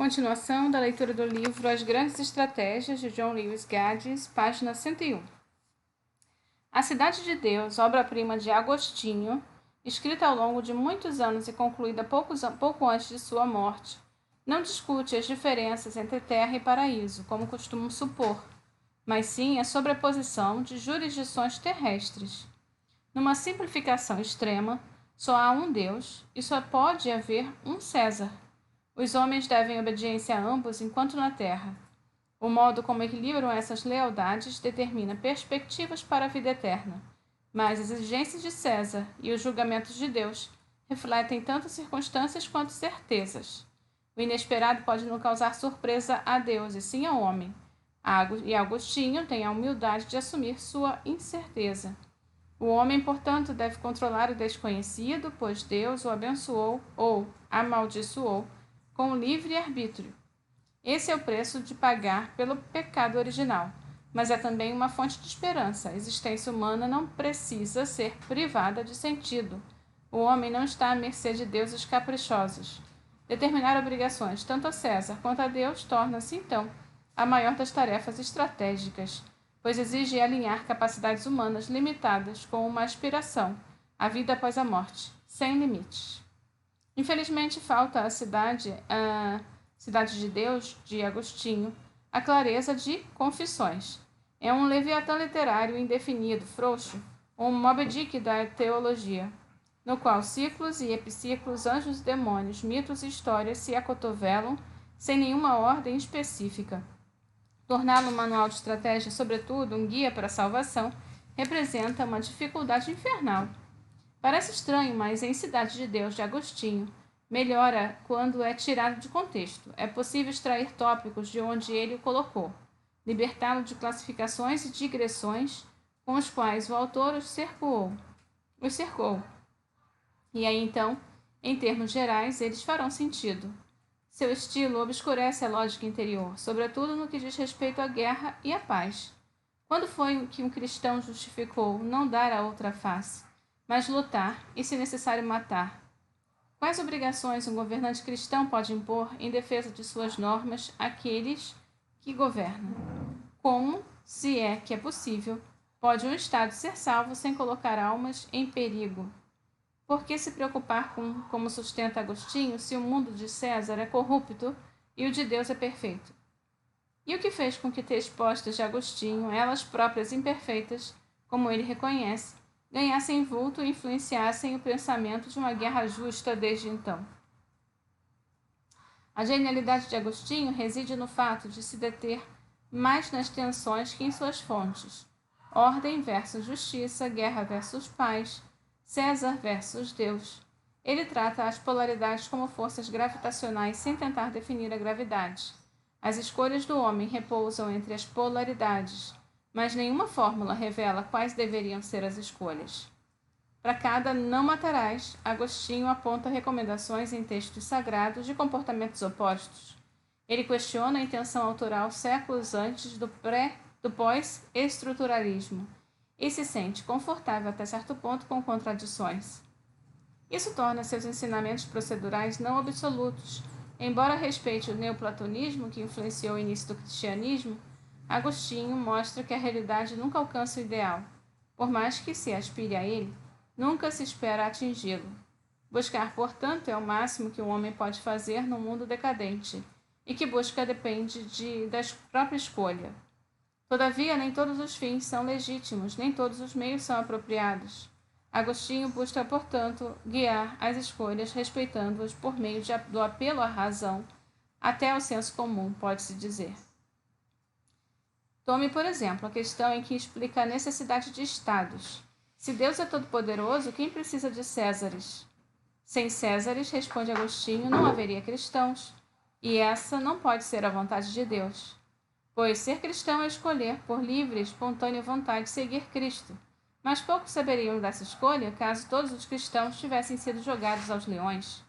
Continuação da leitura do livro As Grandes Estratégias, de John Lewis Gaddis, página 101. A Cidade de Deus, obra-prima de Agostinho, escrita ao longo de muitos anos e concluída pouco antes de sua morte, não discute as diferenças entre terra e paraíso, como costumam supor, mas sim a sobreposição de jurisdições terrestres. Numa simplificação extrema, só há um Deus e só pode haver um César. Os homens devem obediência a ambos enquanto na terra. O modo como equilibram essas lealdades determina perspectivas para a vida eterna, mas as exigências de César e os julgamentos de Deus refletem tanto circunstâncias quanto certezas. O inesperado pode não causar surpresa a Deus e sim ao homem. E Agostinho tem a humildade de assumir sua incerteza. O homem, portanto, deve controlar o desconhecido, pois Deus o abençoou ou amaldiçoou com livre arbítrio. Esse é o preço de pagar pelo pecado original, mas é também uma fonte de esperança. A existência humana não precisa ser privada de sentido. O homem não está à mercê de deuses caprichosos. Determinar obrigações tanto a César quanto a Deus torna-se, então, a maior das tarefas estratégicas, pois exige alinhar capacidades humanas limitadas com uma aspiração, a vida após a morte, sem limites. Infelizmente, falta à Cidade de Deus, de Agostinho, a clareza de Confissões. É um leviatã literário indefinido, frouxo, um Moby Dick da teologia, no qual ciclos e epiciclos, anjos e demônios, mitos e histórias se acotovelam sem nenhuma ordem específica. Torná-lo um manual de estratégia, sobretudo um guia para a salvação, representa uma dificuldade infernal. Parece estranho, mas em Cidade de Deus, de Agostinho, melhora quando é tirado de contexto. É possível extrair tópicos de onde ele o colocou, libertá-lo de classificações e digressões com os quais o autor os cercou. E aí, então, em termos gerais, eles farão sentido. Seu estilo obscurece a lógica interior, sobretudo no que diz respeito à guerra e à paz. Quando foi que um cristão justificou não dar a outra face, mas lutar e, se necessário, matar? Quais obrigações um governante cristão pode impor em defesa de suas normas àqueles que governam? Como, se é que é possível, pode um Estado ser salvo sem colocar almas em perigo? Por que se preocupar com, como sustenta Agostinho, se o mundo de César é corrupto e o de Deus é perfeito? E o que fez com que respostas de Agostinho, elas próprias imperfeitas, como ele reconhece, ganhassem vulto e influenciassem o pensamento de uma guerra justa desde então? A genialidade de Agostinho reside no fato de se deter mais nas tensões que em suas fontes. Ordem versus justiça, guerra versus paz, César versus Deus. Ele trata as polaridades como forças gravitacionais sem tentar definir a gravidade. As escolhas do homem repousam entre as polaridades, mas nenhuma fórmula revela quais deveriam ser as escolhas. Para cada não matarás, Agostinho aponta recomendações em textos sagrados de comportamentos opostos. Ele questiona a intenção autoral séculos antes do pós-estruturalismo e se sente confortável até certo ponto com contradições. Isso torna seus ensinamentos procedurais não absolutos. Embora respeite o neoplatonismo que influenciou o início do cristianismo, Agostinho mostra que a realidade nunca alcança o ideal. Por mais que se aspire a ele, nunca se espera atingi-lo. Buscar, portanto, é o máximo que um homem pode fazer num mundo decadente, e que busca depende da própria escolha. Todavia, nem todos os fins são legítimos, nem todos os meios são apropriados. Agostinho busca, portanto, guiar as escolhas, respeitando-as por meio do apelo à razão, até ao senso comum, pode-se dizer. Tome, por exemplo, a questão em que explica a necessidade de estados. Se Deus é todo-poderoso, quem precisa de Césares? Sem Césares, responde Agostinho, não haveria cristãos, e essa não pode ser a vontade de Deus. Pois ser cristão é escolher, por livre e espontânea vontade, seguir Cristo. Mas poucos saberiam dessa escolha caso todos os cristãos tivessem sido jogados aos leões.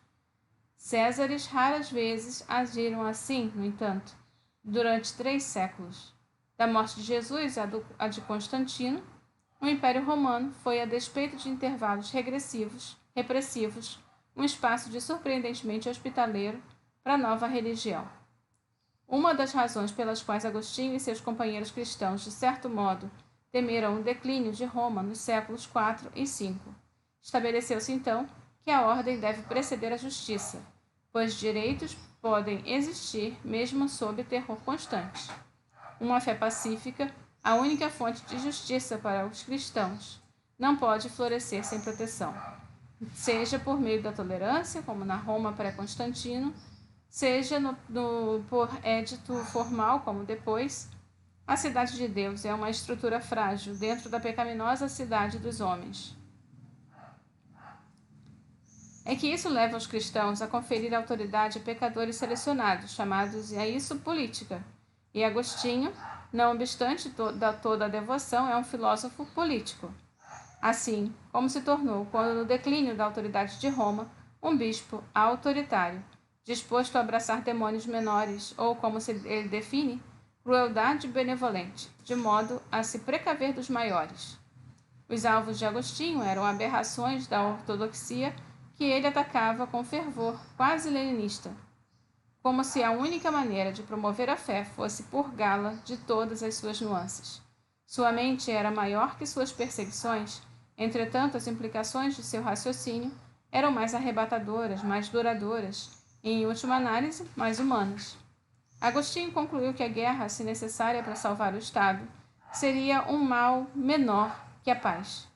Césares raras vezes agiram assim, no entanto, durante 3 séculos. Da morte de Jesus à de Constantino, o Império Romano foi, a despeito de intervalos repressivos, um espaço de surpreendentemente hospitaleiro para a nova religião. Uma das razões pelas quais Agostinho e seus companheiros cristãos, de certo modo, temeram o declínio de Roma nos séculos IV e V. Estabeleceu-se, então, que a ordem deve preceder a justiça, pois direitos podem existir mesmo sob terror constante. Uma fé pacífica, a única fonte de justiça para os cristãos, não pode florescer sem proteção, seja por meio da tolerância, como na Roma pré-Constantino, seja por édito formal, como depois. A cidade de Deus é uma estrutura frágil dentro da pecaminosa cidade dos homens. É que isso leva os cristãos a conferir autoridade a pecadores selecionados, chamados a isso política. E Agostinho, não obstante toda a devoção, é um filósofo político. Assim como se tornou, quando no declínio da autoridade de Roma, um bispo autoritário, disposto a abraçar demônios menores, ou, como ele define, crueldade benevolente, de modo a se precaver dos maiores. Os alvos de Agostinho eram aberrações da ortodoxia que ele atacava com fervor quase leninista, como se a única maneira de promover a fé fosse purgá-la de todas as suas nuances. Sua mente era maior que suas perseguições, entretanto as implicações de seu raciocínio eram mais arrebatadoras, mais duradouras e, em última análise, mais humanas. Agostinho concluiu que a guerra, se necessária para salvar o Estado, seria um mal menor que a paz,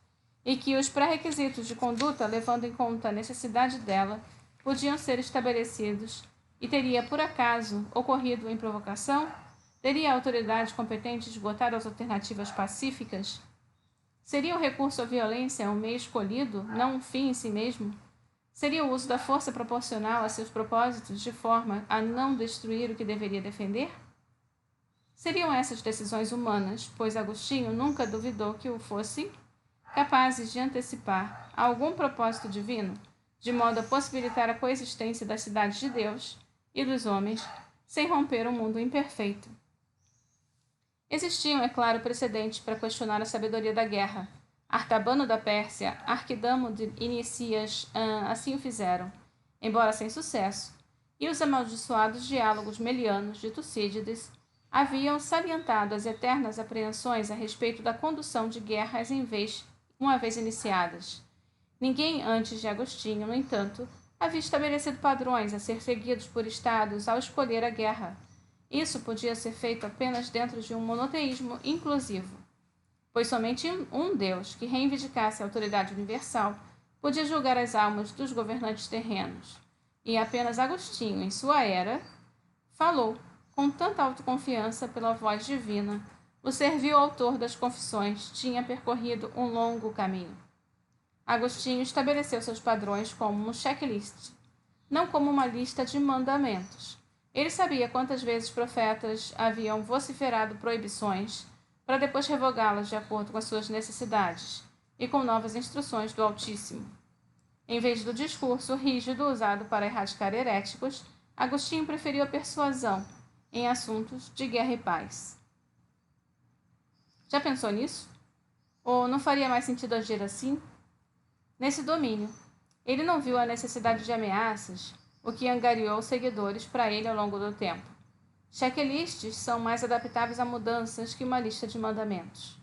e que os pré-requisitos de conduta, levando em conta a necessidade dela, podiam ser estabelecidos e teria, por acaso, ocorrido em provocação? Teria a autoridade competente esgotado as alternativas pacíficas? Seria o recurso à violência um meio escolhido, não um fim em si mesmo? Seria o uso da força proporcional a seus propósitos, de forma a não destruir o que deveria defender? Seriam essas decisões humanas, pois Agostinho nunca duvidou que o fossem, capazes de antecipar algum propósito divino, de modo a possibilitar a coexistência das cidades de Deus e dos homens, sem romper um mundo imperfeito. Existiam, é claro, precedentes para questionar a sabedoria da guerra. Artabano da Pérsia, Arquidamo de Inicias assim o fizeram, embora sem sucesso, e os amaldiçoados diálogos melianos de Tucídides haviam salientado as eternas apreensões a respeito da condução de guerras uma vez iniciadas. Ninguém antes de Agostinho, no entanto, havia estabelecido padrões a ser seguidos por estados ao escolher a guerra. Isso podia ser feito apenas dentro de um monoteísmo inclusivo, pois somente um Deus que reivindicasse a autoridade universal podia julgar as almas dos governantes terrenos. E apenas Agostinho, em sua era, falou com tanta autoconfiança pela voz divina. O servil autor das Confissões tinha percorrido um longo caminho. Agostinho estabeleceu seus padrões como um checklist, não como uma lista de mandamentos. Ele sabia quantas vezes profetas haviam vociferado proibições para depois revogá-las de acordo com as suas necessidades e com novas instruções do Altíssimo. Em vez do discurso rígido usado para erradicar heréticos, Agostinho preferiu a persuasão em assuntos de guerra e paz. Já pensou nisso? Ou não faria mais sentido agir assim? Nesse domínio, ele não viu a necessidade de ameaças, o que angariou seguidores para ele ao longo do tempo. Checklists são mais adaptáveis a mudanças que uma lista de mandamentos.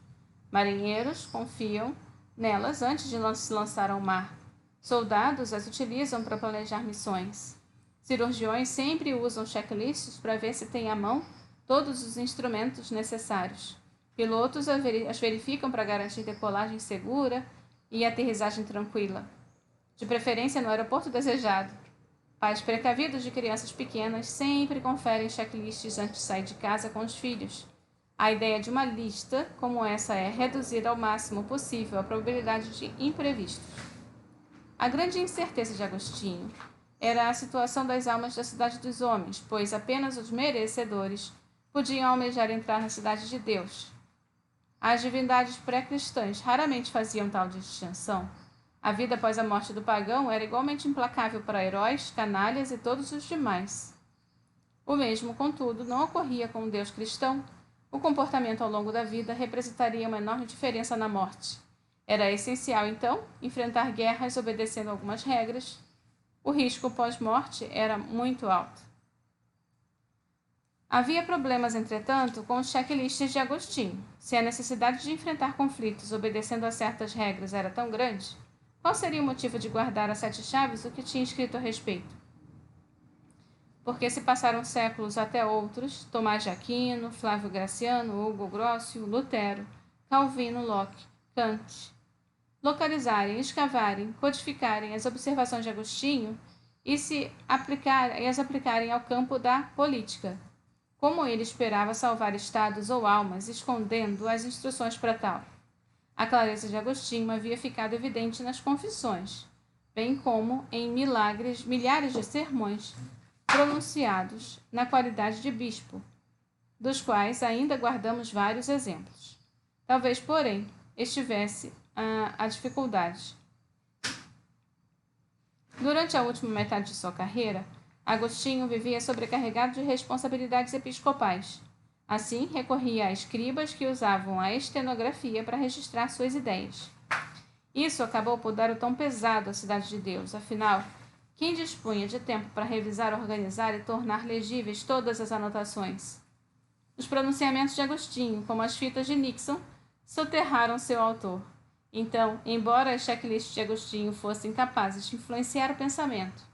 Marinheiros confiam nelas antes de se lançar ao mar. Soldados as utilizam para planejar missões. Cirurgiões sempre usam checklists para ver se têm à mão todos os instrumentos necessários. Pilotos as verificam para garantir decolagem segura e aterrissagem tranquila, de preferência no aeroporto desejado. Pais precavidos de crianças pequenas sempre conferem checklists antes de sair de casa com os filhos. A ideia de uma lista como essa é reduzir ao máximo possível a probabilidade de imprevistos. A grande incerteza de Agostinho era a situação das almas da cidade dos homens, pois apenas os merecedores podiam almejar entrar na cidade de Deus. As divindades pré-cristãs raramente faziam tal distinção. A vida após a morte do pagão era igualmente implacável para heróis, canalhas e todos os demais. O mesmo, contudo, não ocorria com o Deus cristão. O comportamento ao longo da vida representaria uma enorme diferença na morte. Era essencial, então, enfrentar guerras obedecendo algumas regras. O risco pós-morte era muito alto. Havia problemas, entretanto, com os checklists de Agostinho. Se a necessidade de enfrentar conflitos obedecendo a certas regras era tão grande, qual seria o motivo de guardar as 7 chaves o que tinha escrito a respeito? Porque se passaram séculos até outros, Tomás de Aquino, Flávio Graciano, Hugo Grossio, Lutero, Calvino, Locke, Kant, localizarem, escavarem, codificarem as observações de Agostinho e as aplicarem ao campo da política, como ele esperava salvar estados ou almas, escondendo as instruções para tal. A clareza de Agostinho havia ficado evidente nas confissões, bem como em milhares de sermões pronunciados na qualidade de bispo, dos quais ainda guardamos vários exemplos. Talvez, porém, estivesse a dificuldade. Durante a última metade de sua carreira, Agostinho vivia sobrecarregado de responsabilidades episcopais. Assim, recorria a escribas que usavam a estenografia para registrar suas ideias. Isso acabou por dar o tom pesado à Cidade de Deus, afinal, quem dispunha de tempo para revisar, organizar e tornar legíveis todas as anotações? Os pronunciamentos de Agostinho, como as fitas de Nixon, soterraram seu autor. Então, embora as checklists de Agostinho fossem capazes de influenciar o pensamento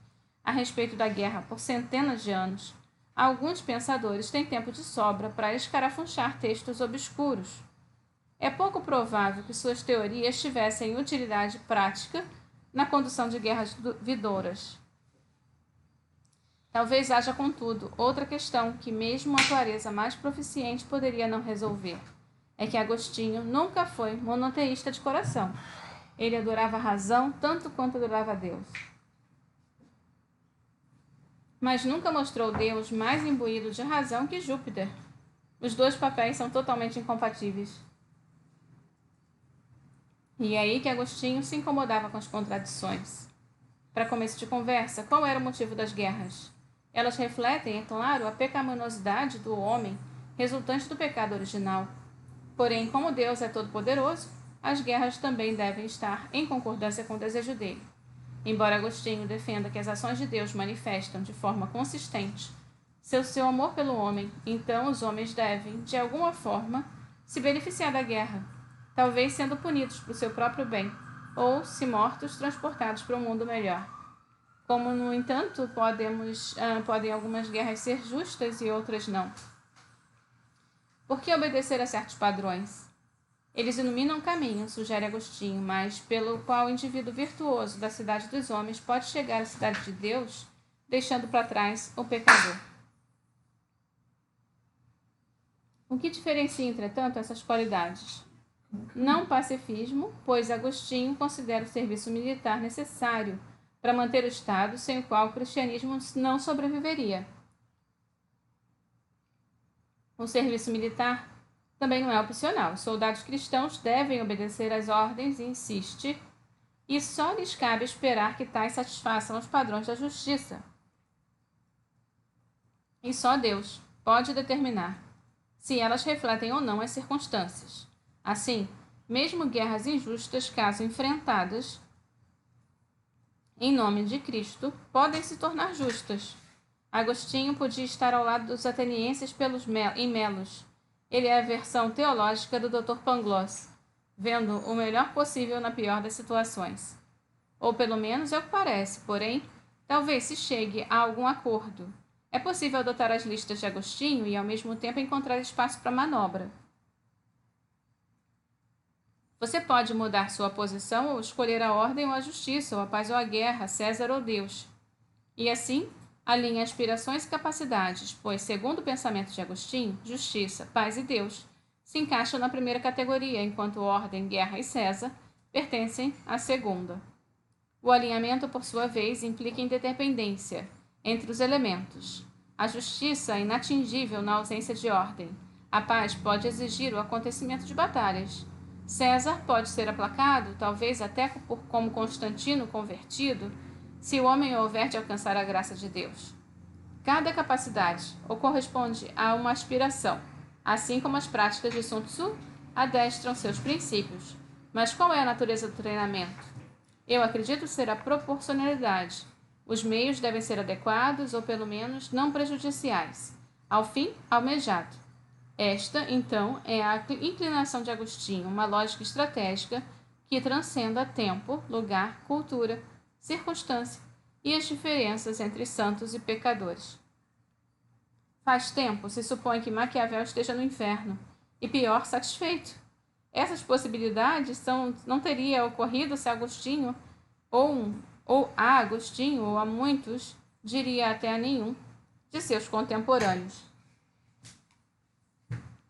a respeito da guerra por centenas de anos, alguns pensadores têm tempo de sobra para escarafunchar textos obscuros. É pouco provável que suas teorias tivessem utilidade prática na condução de guerras vidouras. Talvez haja, contudo, outra questão que mesmo a clareza mais proficiente poderia não resolver. É que Agostinho nunca foi monoteísta de coração. Ele adorava a razão tanto quanto adorava a Deus. Mas nunca mostrou Deus mais imbuído de razão que Júpiter. Os dois papéis são totalmente incompatíveis. E é aí que Agostinho se incomodava com as contradições. Para começo de conversa, qual era o motivo das guerras? Elas refletem, é claro, a pecaminosidade do homem, resultante do pecado original. Porém, como Deus é todo-poderoso, as guerras também devem estar em concordância com o desejo dele. Embora Agostinho defenda que as ações de Deus manifestam de forma consistente seu amor pelo homem, então os homens devem, de alguma forma, se beneficiar da guerra, talvez sendo punidos por seu próprio bem, ou, se mortos, transportados para um mundo melhor. Como, no entanto, podem algumas guerras ser justas e outras não. Por que obedecer a certos padrões? Eles iluminam o caminho, sugere Agostinho, mas pelo qual o indivíduo virtuoso da cidade dos homens pode chegar à cidade de Deus, deixando para trás o pecador. O que diferencia, entretanto, essas qualidades? Não pacifismo, pois Agostinho considera o serviço militar necessário para manter o Estado, sem o qual o cristianismo não sobreviveria. O serviço militar também não é opcional. Os soldados cristãos devem obedecer às ordens e insiste, e só lhes cabe esperar que tais satisfaçam os padrões da justiça. E só Deus pode determinar se elas refletem ou não as circunstâncias. Assim, mesmo guerras injustas, caso enfrentadas em nome de Cristo, podem se tornar justas. Agostinho podia estar ao lado dos atenienses em Melos. Ele é a versão teológica do Dr. Pangloss, vendo o melhor possível na pior das situações. Ou pelo menos é o que parece, porém, talvez se chegue a algum acordo. É possível adotar as listas de Agostinho e, ao mesmo tempo, encontrar espaço para manobra. Você pode mudar sua posição ou escolher a ordem ou a justiça, ou a paz ou a guerra, César ou Deus. E assim, alinhe aspirações e capacidades, pois, segundo o pensamento de Agostinho, justiça, paz e Deus se encaixam na primeira categoria, enquanto ordem, guerra e César pertencem à segunda. O alinhamento, por sua vez, implica interdependência entre os elementos. A justiça é inatingível na ausência de ordem. A paz pode exigir o acontecimento de batalhas. César pode ser aplacado, talvez até como Constantino convertido, se o homem houver de alcançar a graça de Deus. Cada capacidade corresponde a uma aspiração, assim como as práticas de Sun Tzu adestram seus princípios. Mas qual é a natureza do treinamento? Eu acredito ser a proporcionalidade. Os meios devem ser adequados ou, pelo menos, não prejudiciais. ao fim almejado. Esta, então, é a inclinação de Agostinho, uma lógica estratégica que transcenda tempo, lugar, cultura, circunstância e as diferenças entre santos e pecadores. Faz tempo se supõe que Maquiavel esteja no inferno, e pior, satisfeito. Essas possibilidades não teria ocorrido se Agostinho, ou a Agostinho, ou a muitos, diria até a nenhum, de seus contemporâneos.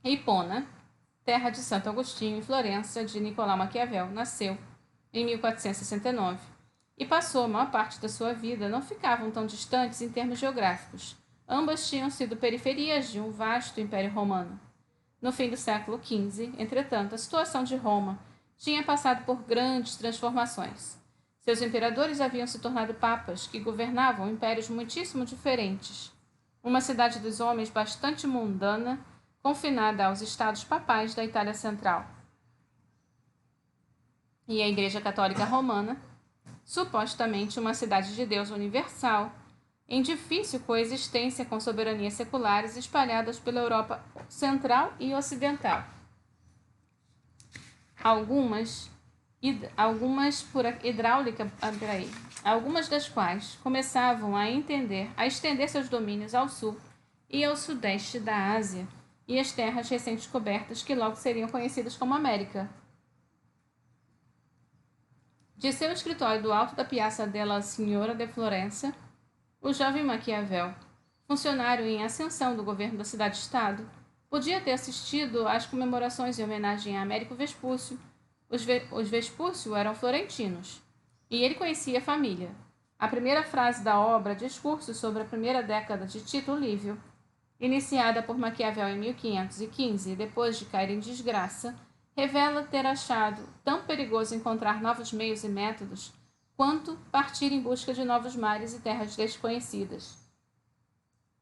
Hipona, terra de Santo Agostinho e Florença de Nicolau Maquiavel, nasceu em 1469 e passou a maior parte da sua vida, não ficavam tão distantes em termos geográficos. Ambas tinham sido periferias de um vasto império romano. No fim do século XV, entretanto, a situação de Roma tinha passado por grandes transformações. Seus imperadores haviam se tornado papas que governavam impérios muitíssimo diferentes. Uma cidade dos homens bastante mundana, confinada aos estados papais da Itália Central. E a Igreja Católica Romana, supostamente uma cidade de Deus universal, em difícil coexistência com soberanias seculares espalhadas pela Europa Central e Ocidental. Algumas por hidráulica, algumas das quais começavam a estender seus domínios ao sul e ao sudeste da Ásia e as terras recém-descobertas que logo seriam conhecidas como América. De seu escritório do alto da Piazza della Signora de Florença, o jovem Maquiavel, funcionário em ascensão do governo da cidade-estado, podia ter assistido às comemorações em homenagem a Américo Vespúcio. Os Vespúcio eram florentinos, e ele conhecia a família. A primeira frase da obra, Discurso sobre a primeira década de Tito Livio, iniciada por Maquiavel em 1515, depois de cair em desgraça, revela ter achado tão perigoso encontrar novos meios e métodos quanto partir em busca de novos mares e terras desconhecidas.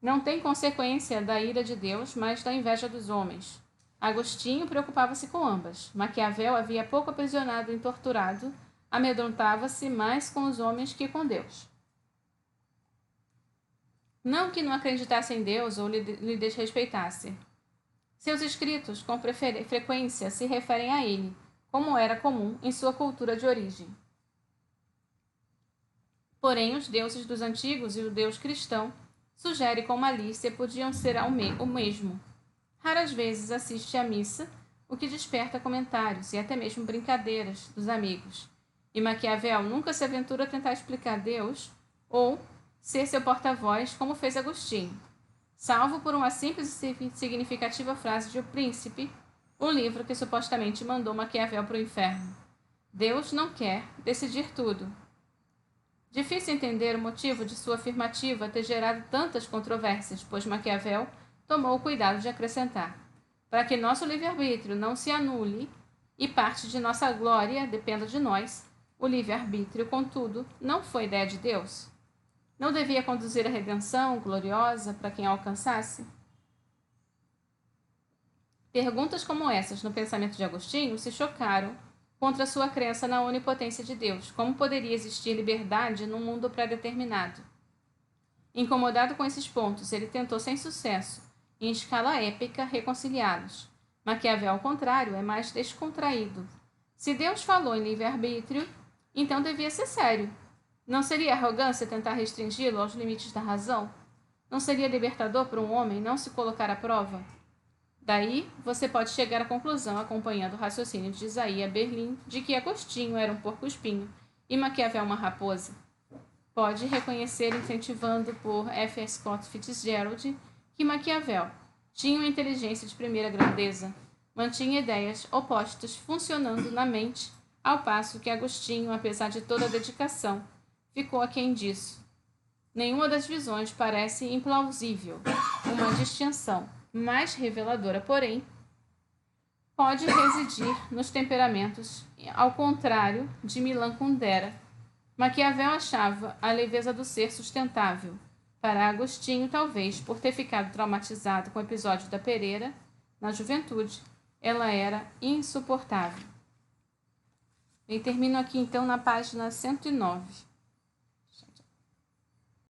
Não tem consequência da ira de Deus, mas da inveja dos homens. Agostinho preocupava-se com ambas. Maquiavel havia pouco aprisionado e torturado, amedrontava-se mais com os homens que com Deus. Não que não acreditasse em Deus ou lhe desrespeitasse. Seus escritos, com frequência, se referem a ele, como era comum em sua cultura de origem. Porém, os deuses dos antigos e o Deus cristão, sugere com malícia, podiam ser o mesmo. Raras vezes assiste à missa, o que desperta comentários e até mesmo brincadeiras dos amigos. E Maquiavel nunca se aventura a tentar explicar Deus ou ser seu porta-voz, como fez Agostinho, salvo por uma simples e significativa frase de O Príncipe, o livro que supostamente mandou Maquiavel para o inferno. Deus não quer decidir tudo. Difícil entender o motivo de sua afirmativa ter gerado tantas controvérsias, pois Maquiavel tomou o cuidado de acrescentar: para que nosso livre-arbítrio não se anule e parte de nossa glória dependa de nós, o livre-arbítrio, contudo, não foi ideia de Deus? Não devia conduzir a redenção gloriosa para quem a alcançasse? Perguntas como essas no pensamento de Agostinho se chocaram contra sua crença na onipotência de Deus. Como poderia existir liberdade num mundo pré-determinado? Incomodado com esses pontos, ele tentou sem sucesso, em escala épica, reconciliá-los. Maquiavel, ao contrário, é mais descontraído. Se Deus falou em livre-arbítrio, então devia ser sério. Não seria arrogância tentar restringi-lo aos limites da razão? Não seria libertador para um homem não se colocar à prova? Daí, você pode chegar à conclusão, acompanhando o raciocínio de Isaías Berlin, de que Agostinho era um porco-espinho e Maquiavel uma raposa. Pode reconhecer, incentivando por F. Scott Fitzgerald, que Maquiavel tinha uma inteligência de primeira grandeza, mantinha ideias opostas funcionando na mente, ao passo que Agostinho, apesar de toda a dedicação, ficou aquém disso. Nenhuma das visões parece implausível. Uma distinção mais reveladora, porém, pode residir nos temperamentos, ao contrário de Milan Kundera. Maquiavel achava a leveza do ser sustentável. Para Agostinho, talvez, por ter ficado traumatizado com o episódio da pereira, na juventude, ela era insuportável. E termino aqui, então, na página 109.